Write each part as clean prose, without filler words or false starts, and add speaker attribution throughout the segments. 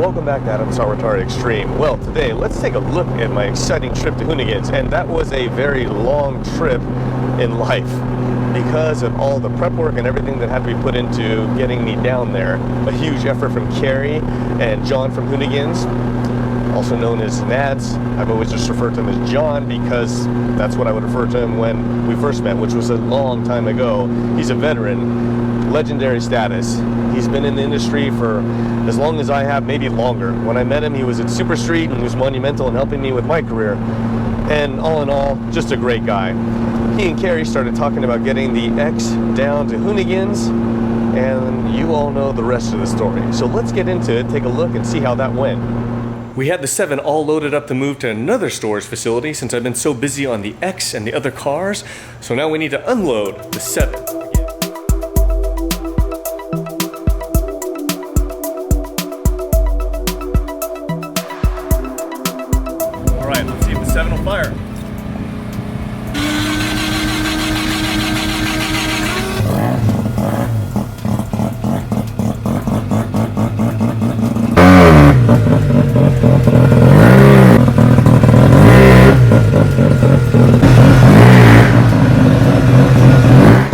Speaker 1: welcome back to Saruwatari Xtreme. Well, today let's take a look at my exciting trip to Hoonigan's, and that was a very long trip in life because of all the prep work and everything that had to be put into getting me down there. A huge effort from Carrie and John from Hoonigan's, also known as Nads. I've always just referred to him as John because that's what I would refer to him when we first met, which was a long time ago. He's a veteran, legendary status. He's been in the industry for as long as I have, maybe longer. When I met him, he was at Super Street and he was monumental in helping me with my career. And all in all, just a great guy. He and Carrie started talking about getting the X down to Hoonigan's, and you all know the rest of the story. So let's get into it, take a look and see how that went. We had the 7 all loaded up to move to another storage facility since I've been so busy on the X and the other cars. So now we need to unload the 7. All right, let's see if the 7 will fire.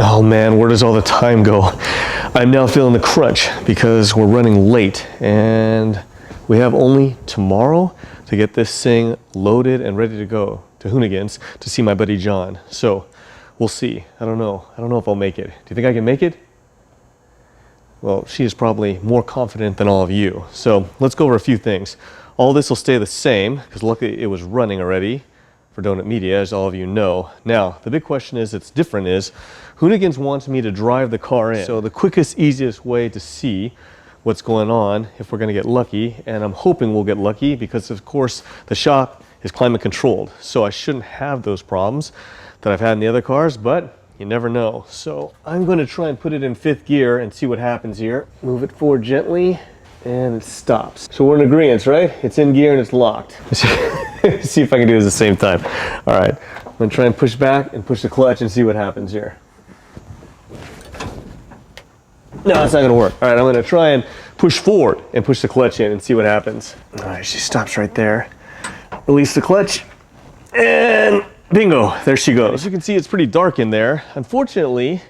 Speaker 1: Oh man, where does all the time go? I'm now feeling the crunch because we're running late and we have only tomorrow to get this thing loaded and ready to go to Hoonigan's to see my buddy John. So we'll see. I don't know if I'll make it. Do you think I can make it? Well, she is probably more confident than all of you. So let's go over a few things. All this will stay the same because luckily it was running already for Donut Media, as all of you know. Now, the big question is, it's different, is Hoonigan's wants me to drive the car in. So the quickest, easiest way to see what's going on, if we're gonna get lucky, and I'm hoping we'll get lucky because of course the shop is climate controlled. So I shouldn't have those problems that I've had in the other cars, but you never know. So I'm gonna try and put it in 5th gear and see what happens here. Move it forward gently, and it stops. So we're in agreement, right? It's in gear and it's locked. See if I can do it at the same time. All right, I'm gonna try and push back and push the clutch and see what happens here. No, that's not gonna work. All right, I'm gonna try and push forward and push the clutch in and see what happens. All right, she stops right there. Release the clutch, and bingo, there she goes. As you can see, it's pretty dark in there. Unfortunately,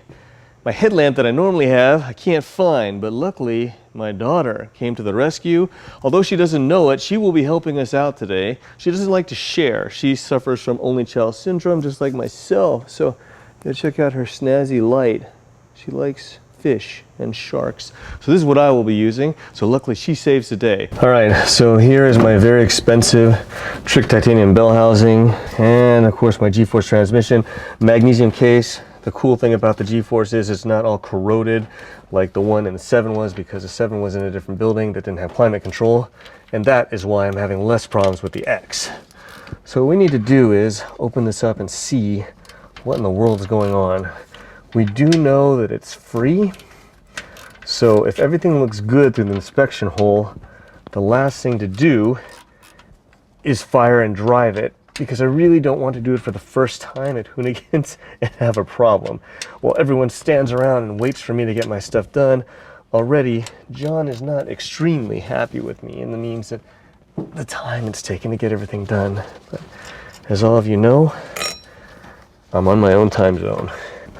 Speaker 1: my headlamp that I normally have, I can't find, but luckily my daughter came to the rescue. Although she doesn't know it, she will be helping us out today. She doesn't like to share. She suffers from only child syndrome, just like myself. So go check out her snazzy light. She likes fish and sharks. So this is what I will be using. So luckily she saves the day. All right, so here is my very expensive trick titanium bell housing, and of course my G-force transmission, magnesium case. The cool thing about the G-force is it's not all corroded like the one in the 7 was, because the 7 was in a different building that didn't have climate control, and that is why I'm having less problems with the X. So what we need to do is open this up and see what in the world is going on. We do know that it's free, so if everything looks good through the inspection hole, the last thing to do is fire and drive it, because I really don't want to do it for the first time at Hoonigan's and have a problem. While everyone stands around and waits for me to get my stuff done, already John is not extremely happy with me, and that means that the time it's taken to get everything done. But as all of you know, I'm on my own time zone.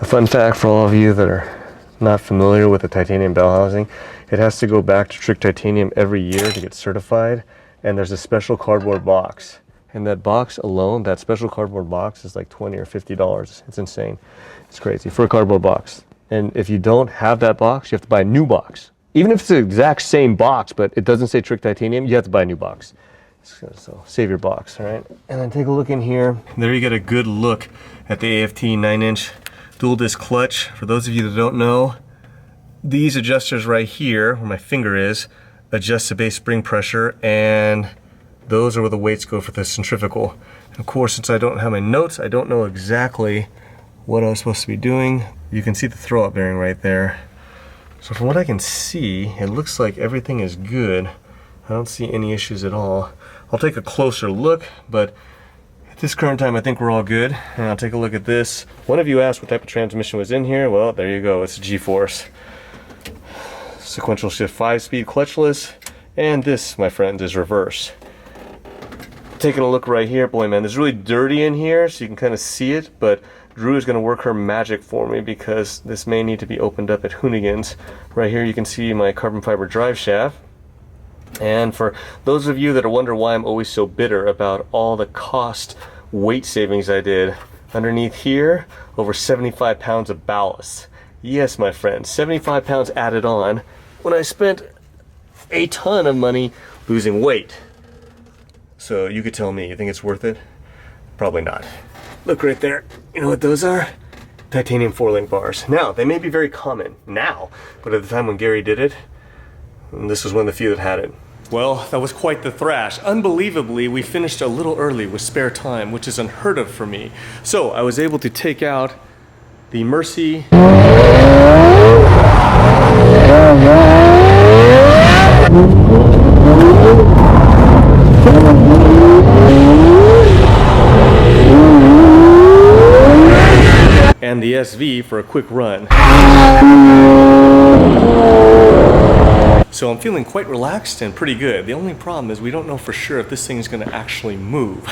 Speaker 1: A fun fact for all of you that are not familiar with the titanium bell housing, it has to go back to Trick Titanium every year to get certified, and there's a special cardboard box. And that box alone, that special cardboard box, is like $20 or $50. It's insane. It's crazy for a cardboard box. And if you don't have that box, you have to buy a new box. Even if it's the exact same box, but it doesn't say Trick Titanium, you have to buy a new box. So save your box, all right? And then take a look in here. There you get a good look at the AFT 9-inch dual disc clutch. For those of you that don't know, these adjusters right here, where my finger is, adjust the base spring pressure, and those are where the weights go for the centrifugal. And of course, since I don't have my notes, I don't know exactly what I was supposed to be doing. You can see the throw-up bearing right there. So from what I can see, it looks like everything is good. I don't see any issues at all. I'll take a closer look, but at this current time, I think we're all good. And I'll take a look at this. One of you asked what type of transmission was in here. Well, there you go, it's a G-force. Sequential shift 5-speed clutchless. And this, my friends, is reverse. Taking a look right here, boy man, it's really dirty in here, so you can kind of see it, but Drew is going to work her magic for me because this may need to be opened up at Hoonigan's. Right here you can see my carbon fiber drive shaft. And for those of you that are wondering why I'm always so bitter about all the cost weight savings I did, underneath here, over 75 pounds of ballast. Yes, my friends, 75 pounds added on when I spent a ton of money losing weight. So you could tell me, you think it's worth it? Probably not. Look right there. You know what those are? Titanium 4-link bars. Now, they may be very common now, but at the time when Gary did it, this was one of the few that had it. Well, that was quite the thrash. Unbelievably, we finished a little early with spare time, which is unheard of for me. So I was able to take out the Mercy and the SV for a quick run. So I'm feeling quite relaxed and pretty good. The only problem is we don't know for sure if this thing is going to actually move.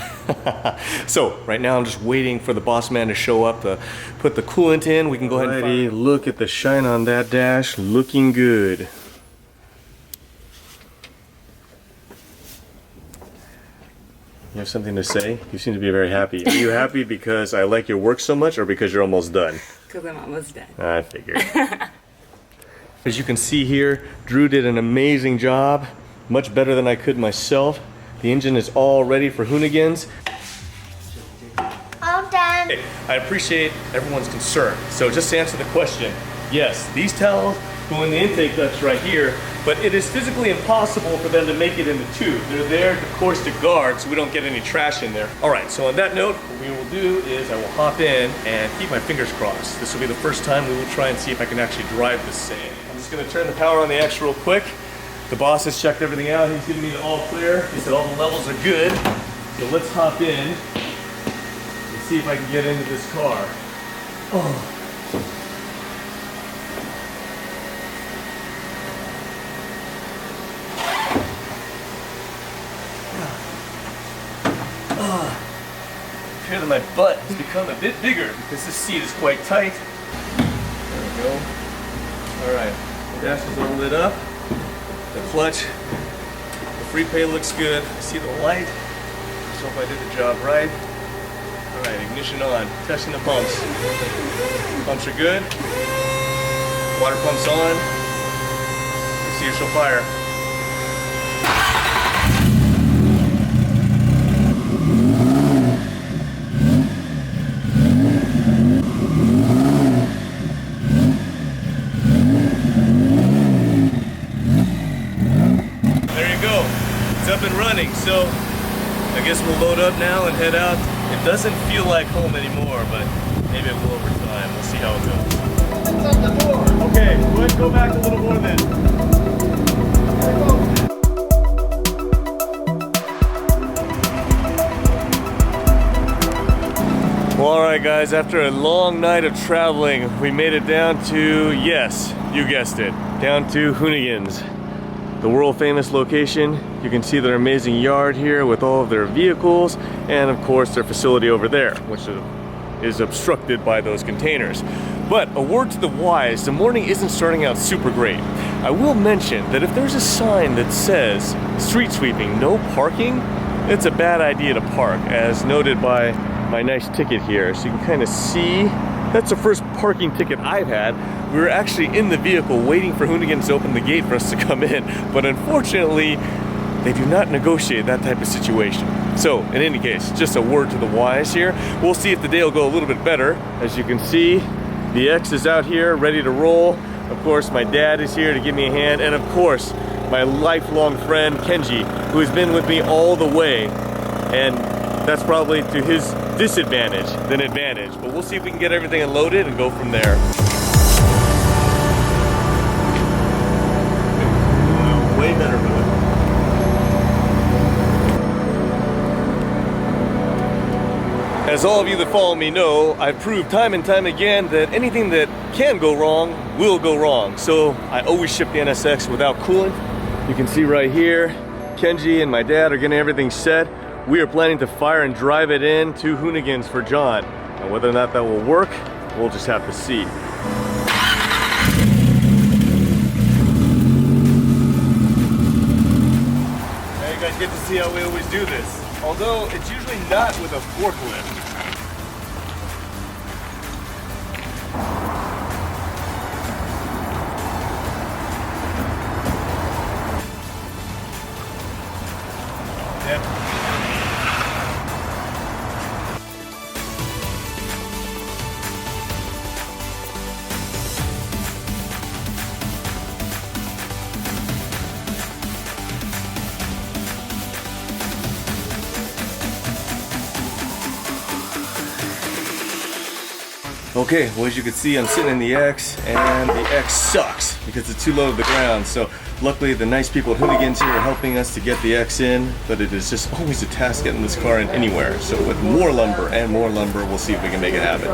Speaker 1: So right now I'm just waiting for the boss man to show up to put the coolant in. We can go ahead and fire. Look at the shine on that dash, looking good. You have something to say? You seem to be very happy. Are you happy because I like your work so much or because you're almost done?
Speaker 2: Because I'm almost done.
Speaker 1: I figured. As you can see here, Drew did an amazing job, much better than I could myself. The engine is all ready for Hoonigans.
Speaker 2: All done.
Speaker 1: Hey, I appreciate everyone's concern. So just to answer the question, yes, these towels go in the intake ducts right here, but it is physically impossible for them to make it in the tube. They're there, of course, to guard so we don't get any trash in there. All right, so on that note, what we will do is I will hop in and keep my fingers crossed. This will be the first time we will try and see if I can actually drive this thing. I'm just gonna turn the power on the X real quick. The boss has checked everything out. He's giving me the all clear. He said all the levels are good. So let's hop in and see if I can get into this car. Oh. Appear that my butt has become a bit bigger because this seat is quite tight. There we go. Alright, the dash is all lit up. The clutch, the free pay looks good. I see the light. Just hope I did the job right. Alright, ignition on. Testing the pumps. Pumps are good. Water pump's on. Let's see if she'll fire. Up and running, so I guess we'll load up now and head out. It doesn't feel like home anymore, but maybe it will over time. We'll see how it goes. Okay, go ahead and go back a little more then. Well, alright guys, after a long night of traveling, we made it down to, yes, you guessed it, down to Hoonigan's. The world famous location. You can see their amazing yard here with all of their vehicles and of course their facility over there, which is obstructed by those containers. But a word to the wise, the morning isn't starting out super great. I will mention that if there's a sign that says street sweeping, no parking, it's a bad idea to park, as noted by my nice ticket here. So you can kind of see, that's the first parking ticket I've had. We were actually in the vehicle waiting for Hoonigan to open the gate for us to come in, but unfortunately, they do not negotiate that type of situation. So, in any case, just a word to the wise here. We'll see if the day will go a little bit better. As you can see, the X is out here, ready to roll. Of course, my dad is here to give me a hand, and of course, my lifelong friend, Kenji, who has been with me all the way, and that's probably to his disadvantage than advantage. But we'll see if we can get everything unloaded and go from there. Way better for it. As all of you that follow me know, I've proved time and time again that anything that can go wrong will go wrong. So I always ship the NSX without coolant. You can see right here, Kenji and my dad are getting everything set. We are planning to fire and drive it in to Hoonigan's for John. And whether or not that will work, we'll just have to see. Now you guys get to see how we always do this. Although it's usually not with a forklift. Okay, well as you can see, I'm sitting in the X, and the X sucks because it's too low to the ground. So luckily the nice people at Hooligans here are helping us to get the X in, but it is just always a task getting this car in anywhere. So with more lumber and more lumber, we'll see if we can make it happen.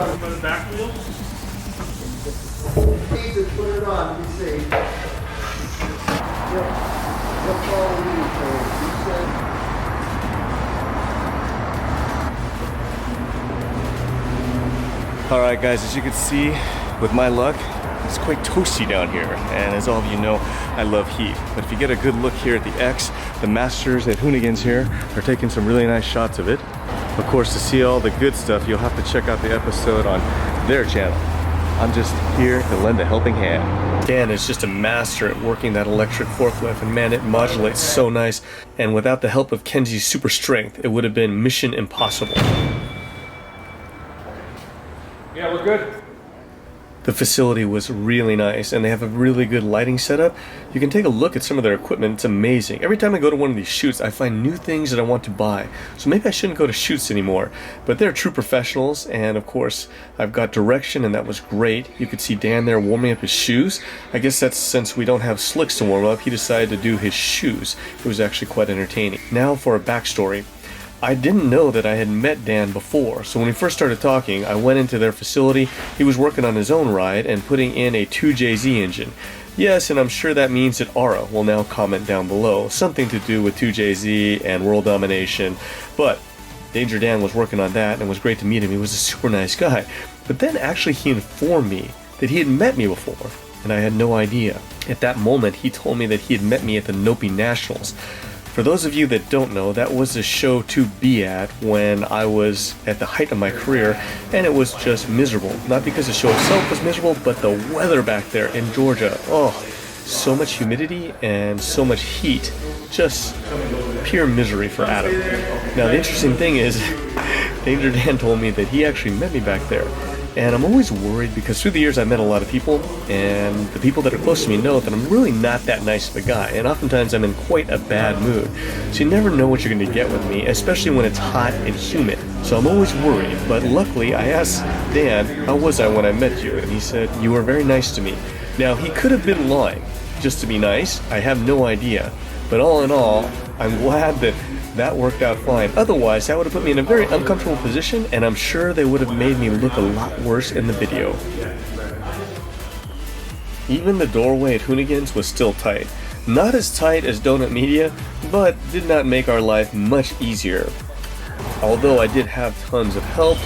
Speaker 2: Put it on, be safe.
Speaker 1: Alright guys, as you can see, with my luck, it's quite toasty down here, and as all of you know, I love heat. But if you get a good look here at the X, the masters at Hoonigans here are taking some really nice shots of it. Of course, to see all the good stuff, you'll have to check out the episode on their channel. I'm just here to lend a helping hand. Dan is just a master at working that electric forklift, and man, it modulates so nice. And without the help of Kenji's super strength, it would have been mission impossible.
Speaker 3: Yeah, we're good.
Speaker 1: The facility was really nice, and they have a really good lighting setup. You can take a look at some of their equipment. It's amazing. Every time I go to one of these shoots, I find new things that I want to buy. So maybe I shouldn't go to shoots anymore. But they're true professionals, and of course, I've got direction, and that was great. You could see Dan there warming up his shoes. I guess that's since we don't have slicks to warm up, he decided to do his shoes. It was actually quite entertaining. Now for a backstory. I didn't know that I had met Dan before, so when we first started talking, I went into their facility. He was working on his own ride and putting in a 2JZ engine. Yes, and I'm sure that means that Ara will now comment down below, something to do with 2JZ and world domination, but Danger Dan was working on that, and it was great to meet him. He was a super nice guy. But then actually he informed me that he had met me before, and I had no idea. At that moment, he told me that he had met me at the Nopi Nationals. For those of you that don't know, that was a show to be at when I was at the height of my career, and it was just miserable. Not because the show itself was miserable, but the weather back there in Georgia. Oh, so much humidity and so much heat. Just pure misery for Adam. Now the interesting thing is, Danger Dan told me that he actually met me back there. And I'm always worried because through the years I've met a lot of people, and the people that are close to me know that I'm really not that nice of a guy, and oftentimes I'm in quite a bad mood. So you never know what you're going to get with me, especially when it's hot and humid. So I'm always worried, but luckily I asked Dan, how was I when I met you? And he said, you were very nice to me. Now he could have been lying just to be nice, I have no idea. But all in all, I'm glad that worked out fine. Otherwise, that would have put me in a very uncomfortable position, and I'm sure they would have made me look a lot worse in the video. Even the doorway at Hoonigans was still tight. Not as tight as Donut Media, but did not make our life much easier. Although I did have tons of help,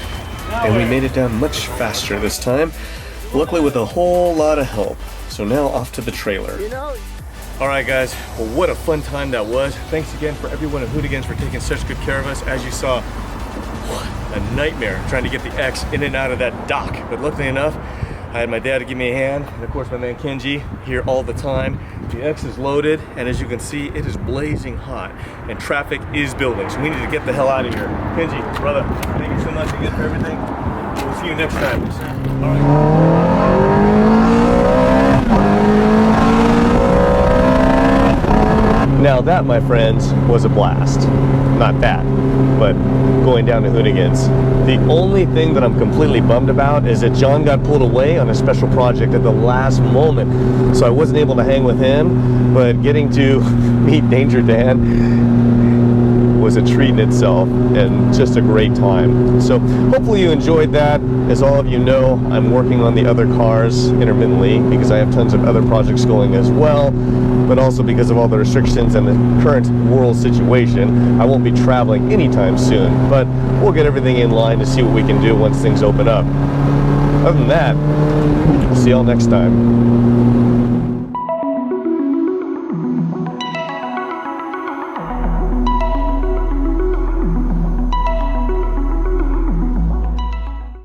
Speaker 1: and we made it down much faster this time, luckily with a whole lot of help. So now off to the trailer. Alright guys, well what a fun time that was. Thanks again for everyone at Hooligans for taking such good care of us. As you saw, a nightmare trying to get the X in and out of that dock. But luckily enough, I had my dad to give me a hand, and of course my man Kenji here all the time. The X is loaded, and as you can see, it is blazing hot, and traffic is building, so we need to get the hell out of here. Kenji, brother, thank you so much again for everything. We'll see you next time. Alright. Now that, my friends, was a blast. Not that, but going down to Hooligans. The only thing that I'm completely bummed about is that John got pulled away on a special project at the last moment, so I wasn't able to hang with him, but getting to meet Danger Dan was a treat in itself and just a great time. So hopefully you enjoyed that. As all of you know, I'm working on the other cars intermittently because I have tons of other projects going as well, but also because of all the restrictions and the current world situation, I won't be traveling anytime soon, but we'll get everything in line to see what we can do once things open up. Other than that, see y'all next time.